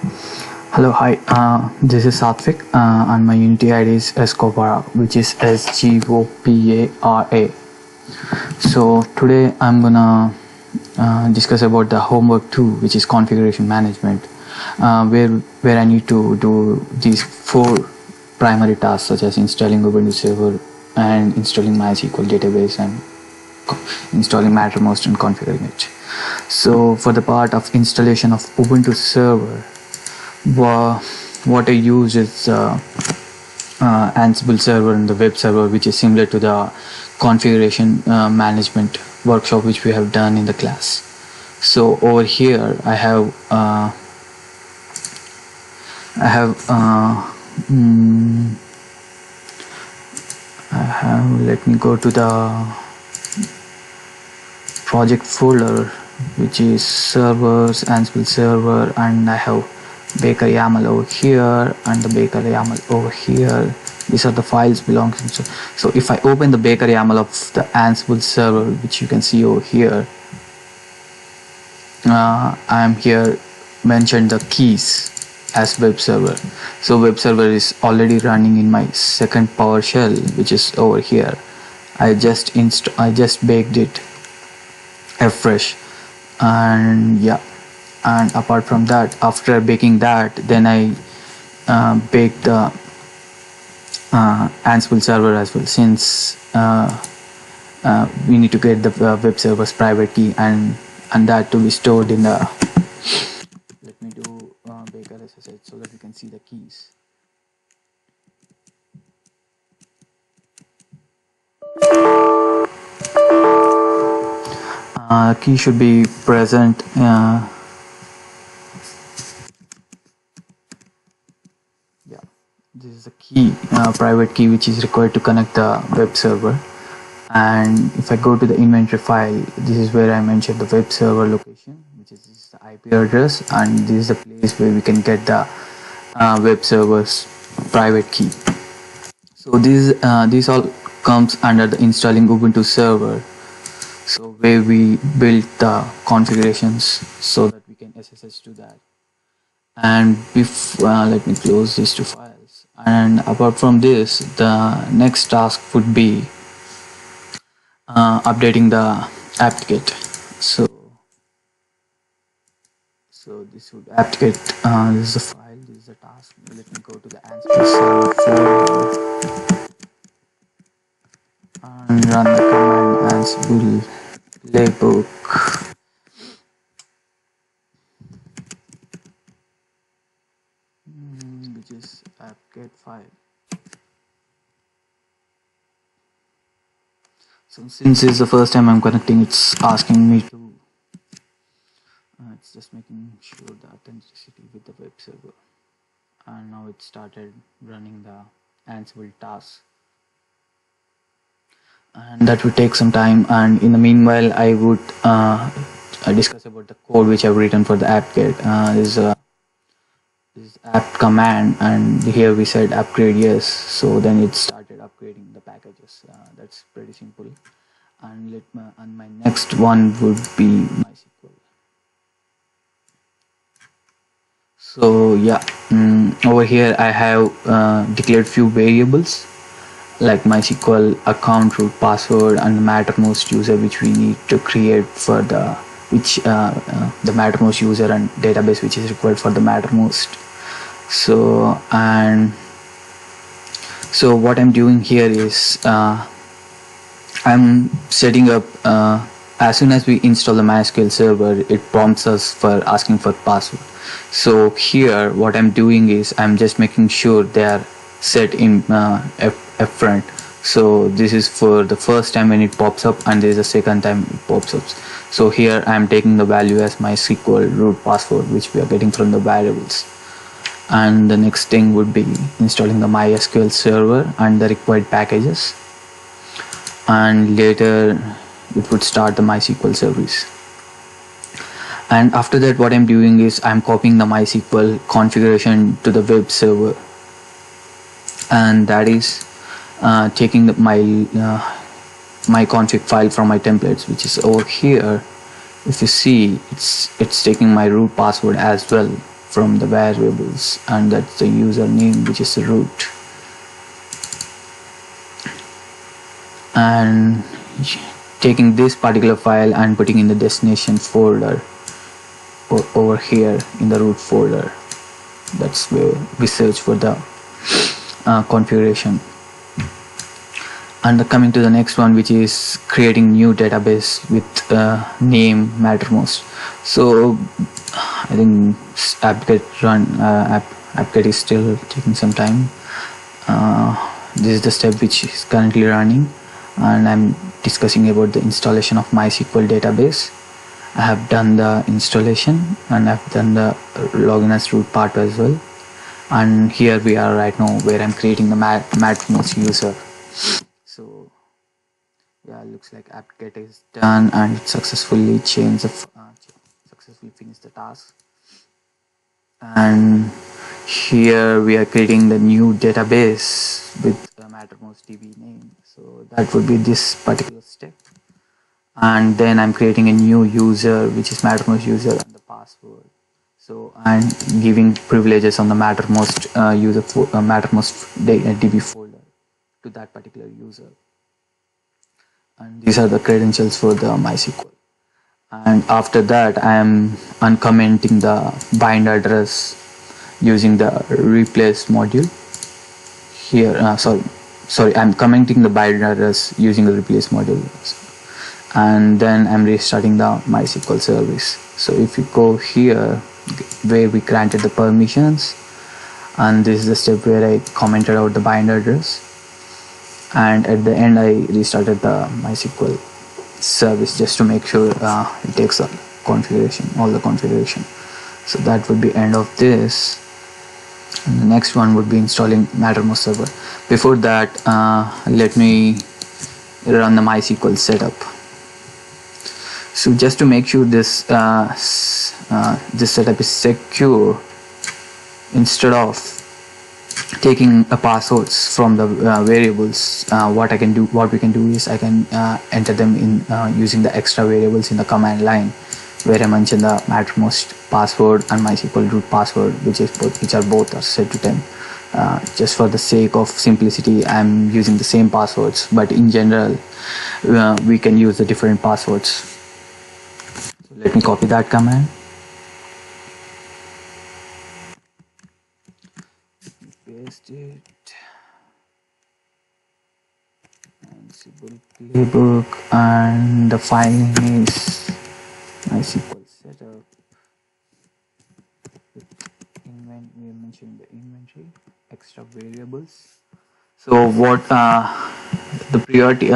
Hello, hi. This is Satvik, and my Unity ID is Escopara, which is SGOPARA. So today I'm gonna discuss about the homework 2, which is configuration management, where I need to do these 4 primary tasks, such as installing Ubuntu server and installing MySQL database and installing Mattermost and configuring it. So for the part of installation of Ubuntu server, what I use is Ansible server and the web server, which is similar to the configuration management workshop which we have done in the class. So over here I have let me go to the project folder, which is servers, Ansible server, and I have Baker YAML over here and the Baker YAML over here. These are the files belonging to. So if I open the Baker YAML of the Ansible server, which you can see over here, I am here mentioned the keys as web server. So web server is already running in my second PowerShell, which is over here. I just baked it afresh, and yeah. And apart from that, after baking that, then I baked the Ansible server as well, since we need to get the web server's private key and that to be stored in the. Let me do Baker SSH so that we can see the keys. Key should be present. This is the key, private key, which is required to connect the web server. And if I go to the inventory file, this is where I mentioned the web server location, which is the IP address, and this is the place where we can get the web server's private key. So this all comes under the installing Ubuntu server, so where we build the configurations so that we can SSH to that. And let me close these 2 files. And apart from this, the next task would be updating the apt-get. So this would apt-get. This is the file. This is the task. Let me go to the Ansible server folder and run the command ansible playbook. Which is apt-get file. So since it's the first time I'm connecting, it's asking me to it's just making sure the authenticity with the web server, and now it started running the Ansible task, and that would take some time. And in the meanwhile, I would discuss about the code which I've written for the apt-get. This is apt command, and here we said upgrade yes, so then it started upgrading the packages. That's pretty simple. And my next one would be MySQL. So yeah, over here I have declared few variables like MySQL account, root, password, and the Mattermost user, which we need to create for the Mattermost user and database which is required for the Mattermost. So what I'm doing here is I'm setting up, as soon as we install the MySQL server, it prompts us for asking for password. So here what I'm doing is I'm just making sure they are set in front. So this is for the first time when it pops up, and there is a second time it pops up. So here I'm taking the value as MySQL root password, which we are getting from the variables. And the next thing would be installing the MySQL server and the required packages, and later it would start the MySQL service. And after that, what I'm doing is I'm copying the MySQL configuration to the web server, and that is taking my config file from my templates, which is over here. If you see, it's taking my root password as well. from the variables, and that's the username, which is the root. And taking this particular file and putting in the destination folder over here in the root folder. That's where we search for the configuration. And coming to the next one, which is creating new database with name Mattermost. So I think apt-get is still taking some time. This is the step which is currently running, and I'm discussing about the installation of MySQL database. I have done the installation and I've done the login as root part as well. And here we are right now where I'm creating the Mattermost user. So yeah, looks like apt-get is done and it successfully successfully finished the task. And here we are creating the new database with the Mattermost DB name. So that would be this particular step. And then I'm creating a new user, which is Mattermost user, and the password. So I'm giving privileges on the Mattermost Mattermost DB folder to that particular user. And these are the credentials for the MySQL. And after that, I am uncommenting the bind address using the replace module. Here, sorry, I'm commenting the bind address using the replace module. And then I'm restarting the MySQL service. So if you go here where we granted the permissions, and this is the step where I commented out the bind address, and at the end I restarted the MySQL service just to make sure it takes all the configuration. So that would be end of this. And the next one would be installing Mattermost server. Before that, let me run the MySQL setup. So just to make sure this this setup is secure, instead of taking passwords from the variables, what we can do is I can enter them in using the extra variables in the command line, where I mention the Mattermost password and MySQL root password, which are both set to 10. Just for the sake of simplicity, I'm using the same passwords, but in general we can use the different passwords. So let me copy that command. Paste it. Ansible playbook, and the file name is MySQL setup. We mentioned the inventory, extra variables. So what the priority?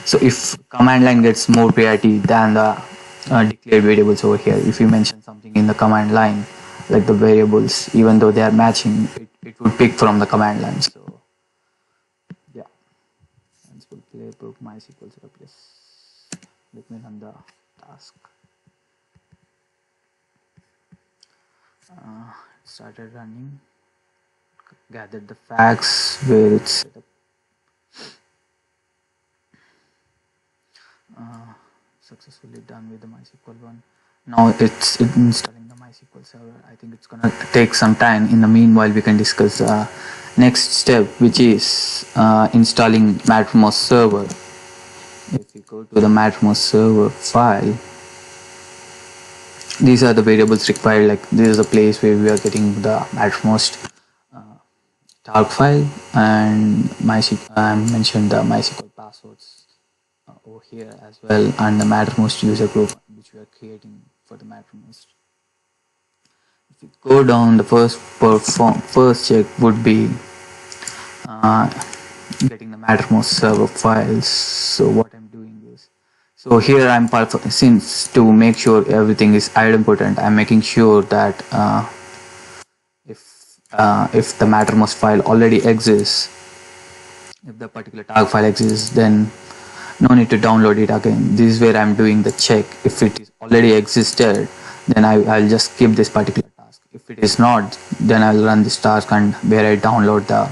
So if command line gets more priority than the declared variables over here, if you mention something in the command line, like the variables, even though they are matching, it would pick from the command line. So yeah, Ansible playbook, MySQL setup. Yes, let me run the task. Started running, gathered the facts where it's set up. Successfully done with the MySQL one. Now it's installing the MySQL server. I think it's gonna take some time. In the meanwhile, we can discuss next step, which is installing Mattermost server. If you go to the Mattermost server file, these are the variables required. Like this is the place where we are getting the Mattermost targ file, and MySQL. I mentioned the MySQL passwords over here as well, and the Mattermost user group which we are creating for the Mattermost. If you go down, the first check would be getting the Mattermost server files. So what I'm doing is, so here I'm since to make sure everything is idempotent, I'm making sure that if the Mattermost file already exists, if the particular targ file exists, then no need to download it again. This is where I'm doing the check. If it is already existed, then I'll just skip this particular task. If it is not, then I'll run this task, and where I download the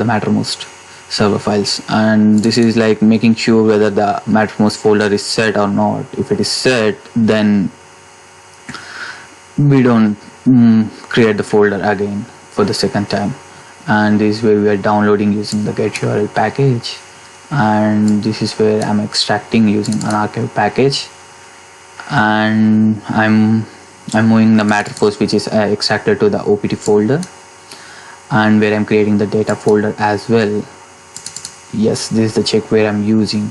Mattermost server files, and this is like making sure whether the Mattermost folder is set or not. If it is set, then we don't create the folder again for the second time. And this is where we are downloading using the get_url package, and this is where I'm extracting using an archive package, and I'm moving the Mattermost which is extracted to the opt folder, and where I'm creating the data folder as well. Yes, this is the check where I'm using,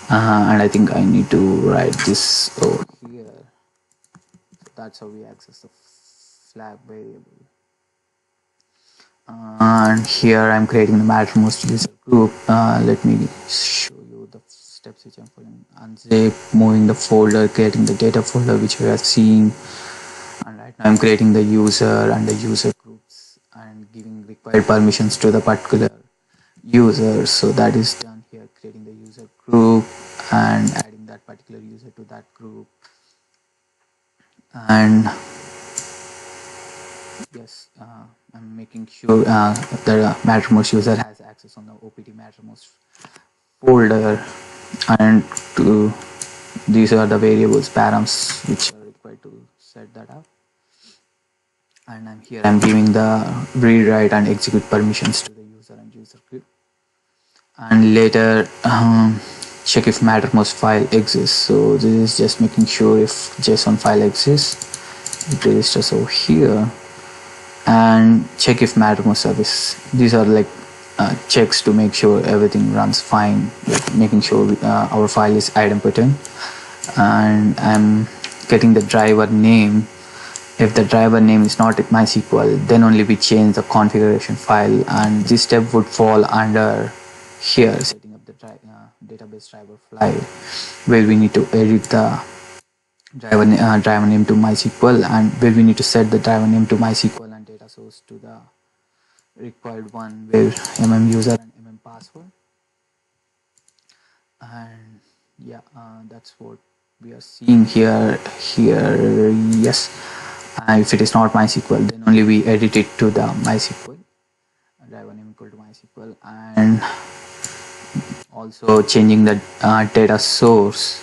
and I think I need to write this over here. So that's how we access the flag variable. And here I'm creating the Mattermost user group. Let me show you the steps which I'm following. Unzip, moving the folder, creating the data folder which we are seeing, and right now I'm creating the user and the user groups and giving required permissions to the particular user. So that is done here, creating the user group and adding that particular user to that group. And yes, I'm making sure the Mattermost user has access on the opt Mattermost folder, and to these are the variables params which are required to set that up. And I'm giving the read, write and execute permissions to the user and user group. And later check if Mattermost file exists. So this is just making sure if JSON file exists, it registers over here. And check if Mattermost service. These are like checks to make sure everything runs fine, like making sure our file is idempotent. And I'm getting the driver name. If the driver name is not MySQL, then only we change the configuration file, and this step would fall under here, setting up the database driver file, where we need to edit the driver name to MySQL, and where we need to set the driver name to MySQL and data source to the required one, where user and password. And yeah, that's what we are seeing here. Yes, if it is not MySQL, then only we edit it to the MySQL driver name equal to MySQL, and also changing the data source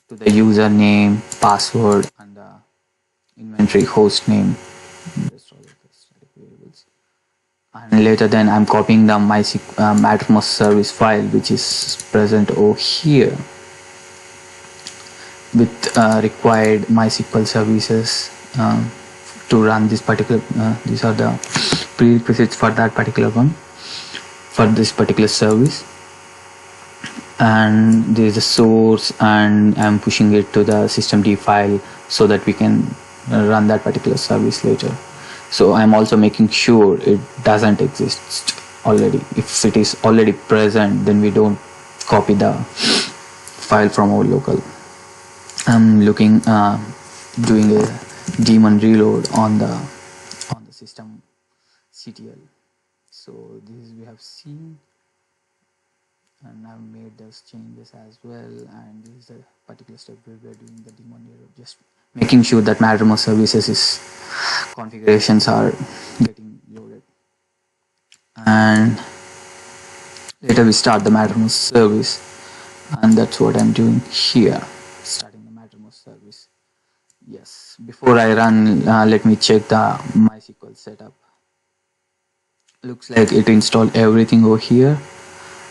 to the username, password, and the inventory host name. Just all of the static variables. And later then I'm copying the Mattermost service file which is present over here with required MySQL services to run this particular. These are the prerequisites for that particular one, for this particular service. And there is a source, and I'm pushing it to the systemd file so that we can run that particular service later. So I'm also making sure it doesn't exist already. If it is already present, then we don't copy the file from our local. I'm doing a daemon reload on the system CTL. So this we have seen, and I've made those changes as well. And this is the particular step where we are doing the daemon reload, just making sure that Mattermost services configurations are getting loaded. And later we start the Mattermost service, and that's what I'm doing here, starting the Mattermost service. Yes, before I run, let me check the MySQL setup. Looks like it installed everything over here.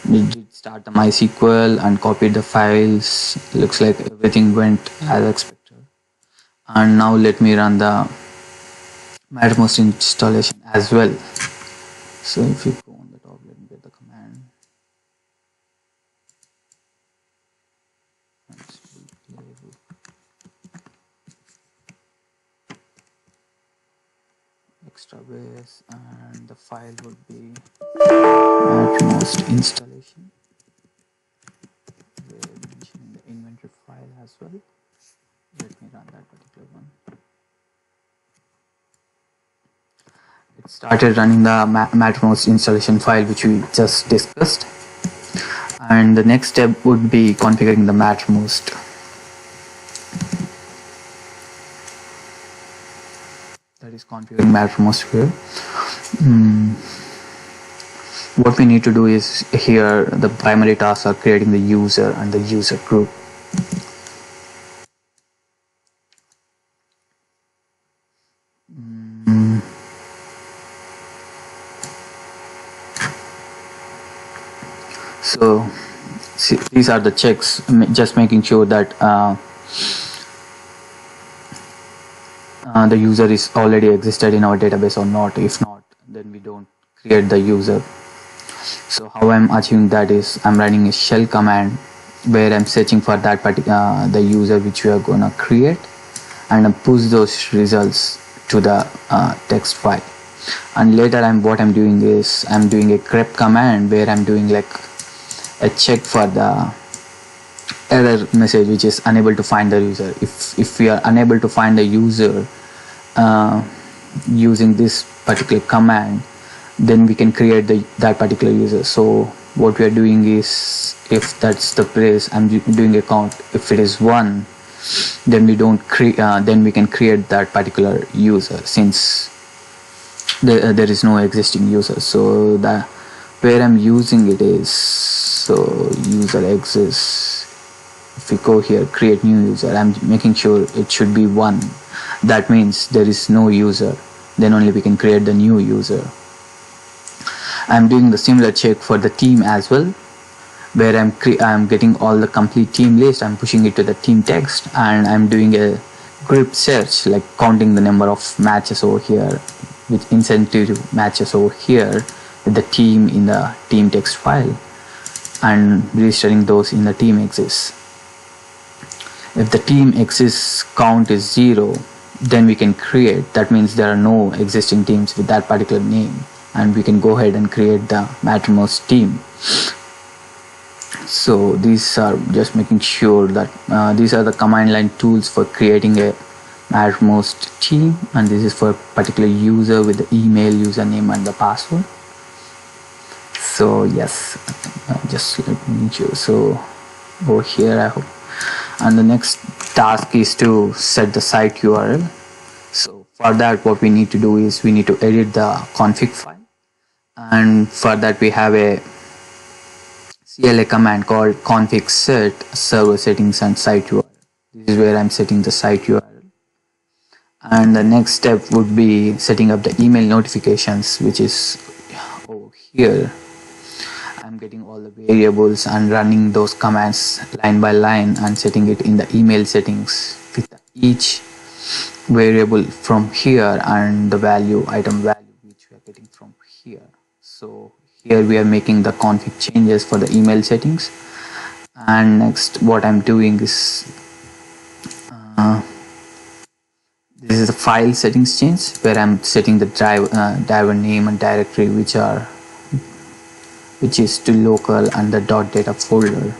It did start the MySQL and copied the files. Looks like everything went as expected. And now let me run the Mattermost installation as well. So if you go on the top, let me get the command. Extra base, and the file would be Mattermost installation. We're mentioning the inventory file as well. Let me run that particular one. It started running the Mattermost installation file which we just discussed, and the next step would be configuring the Mattermost. That is configuring Mattermost here. What we need to do is here the primary tasks are creating the user and the user group. So see, these are the checks, just making sure that the user is already existed in our database or not. If not, then we don't create the user. So how I'm achieving that is I'm running a shell command where I'm searching for that particular the user which we are gonna create, and I push those results to the text file. And later what I'm doing is I'm doing a grep command where I'm doing like a check for the error message which is unable to find the user. If we are unable to find the user using this particular command, then we can create that particular user. So what we are doing is, if that's the place, I'm doing a count. If it is 1, then we don't create then we can create that particular user, since there is no existing user. So that where I'm using it is, so user exists. If we go here, create new user, I'm making sure it should be 1. That means there is no user, then only we can create the new user. I'm doing the similar check for the team as well, where I'm getting all the complete team list, I'm pushing it to the team text, and I'm doing a grip search, like counting the number of matches over here with incentive matches over here with the team in the team text file, and registering those in the team exists. If the team exists count is 0, then we can create, that means there are no existing teams with that particular name, and we can go ahead and create the Mattermost team. So these are just making sure that these are the command line tools for creating a Mattermost team, and this is for a particular user with the email, username and the password. So yes, just let me choose. So over here I hope, and the next task is to set the site URL. So for that what we need to do is we need to edit the config file, and for that we have a CLA command called config set server settings and site URL. This is where I'm setting the site URL. And the next step would be setting up the email notifications, which is over here. I'm getting all the variables and running those commands line by line and setting it in the email settings with each variable from here and the value, item value, which we are getting from here. So here we are making the config changes for the email settings. And next what I'm doing is this is the file settings change, where I'm setting the driver name and directory which is to local and the .data folder.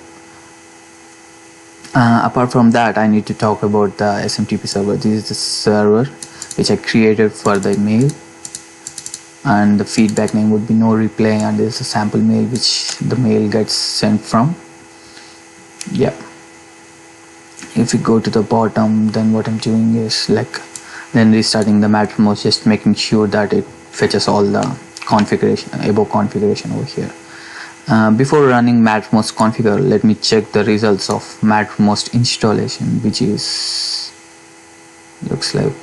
Apart from that, I need to talk about the SMTP server. This is the server which I created for the mail, and the feedback name would be no reply, and this is a sample mail which the mail gets sent from. Yeah, if we go to the bottom, then what I'm doing is like then restarting the Mattermost, just making sure that it fetches all the above configuration over here. Before running Mattermost configure, let me check the results of Mattermost installation, which is looks like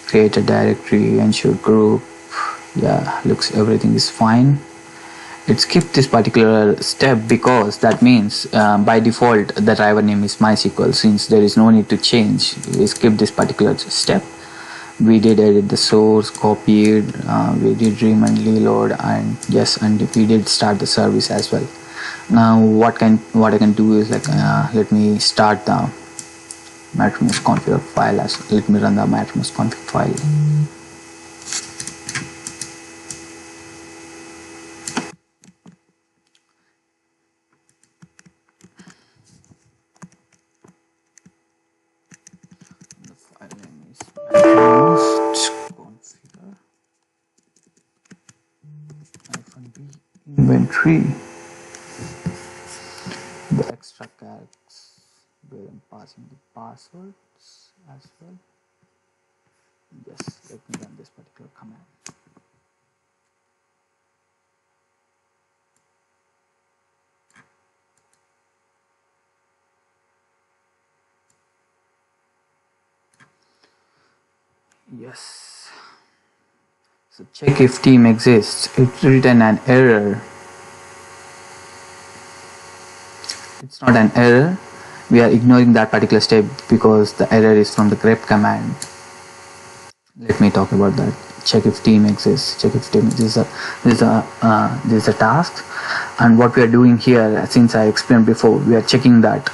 create a directory, ensure group. Yeah, looks everything is fine. It skipped this particular step because that means by default the driver name is MySQL. Since there is no need to change, we skipped this particular step. We did edit the source, copied, we did ream and reload, and yes, and we did start the service as well. Now what I can do is like let me start the Mattermost config file. Let me run the Mattermost config file. The file name is Mattermost configure -b inventory. The extra characters where I'm passing the passwords as well. Yes, let me run this particular command. Yes. So check if team exists. It's written an error. It's not an error. We are ignoring that particular step because the error is from the grep command. Let me talk about that. Check if team exists. Check if team exists. This is a task, and what we are doing here, since I explained before, we are checking that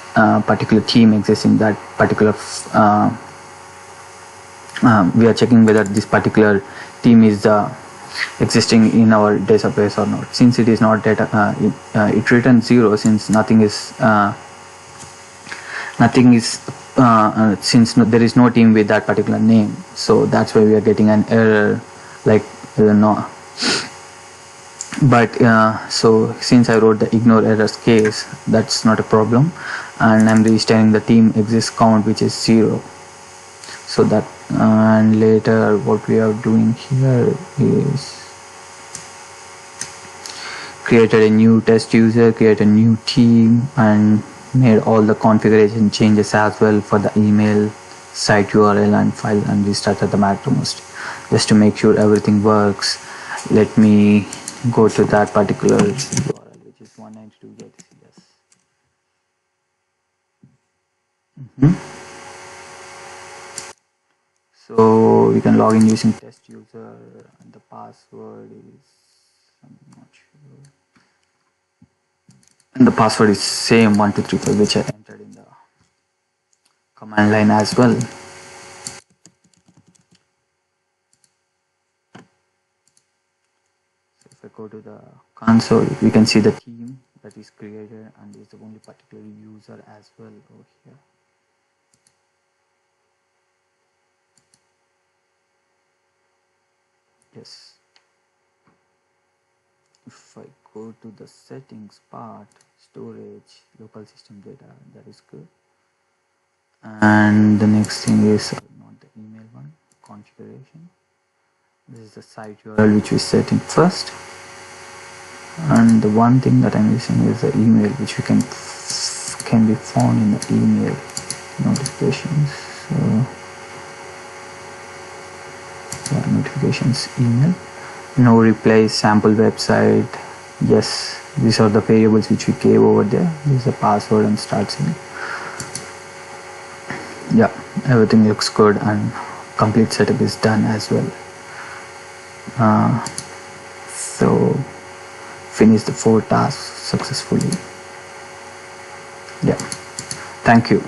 particular team exists in that particular. We are checking whether this particular team is existing in our database or not. Since it is not data, it returns 0 since nothing is since there is no team with that particular name. So that's why we are getting an error like no. But so since I wrote the ignore errors case, that's not a problem, and I'm registering the team exists count, which is 0. So that and later what we are doing here is created a new test user, create a new team, and made all the configuration changes as well for the email, site URL and file, and restarted the Mattermost just to make sure everything works. Let me go to that particular URL, which is 192.js. So we can log in using test user, and the password is, I'm not sure, and the password is same 1234, which I entered in the command line as well. So if I go to the console, we can see the team that is created, and is the only particular user as well over here. Yes. If I go to the settings part, storage, local system data, that is good. And the next thing is not the email one, configuration. This is the site URL which we set in first. And the one thing that I'm missing is the email, which we can be found in the email notifications. So yeah, notifications, email, no reply, sample website. Yes, these are the variables which we gave over there. This is the password and start scene. Yeah, everything looks good and complete setup is done as well. So finish the 4 tasks successfully. Yeah, thank you.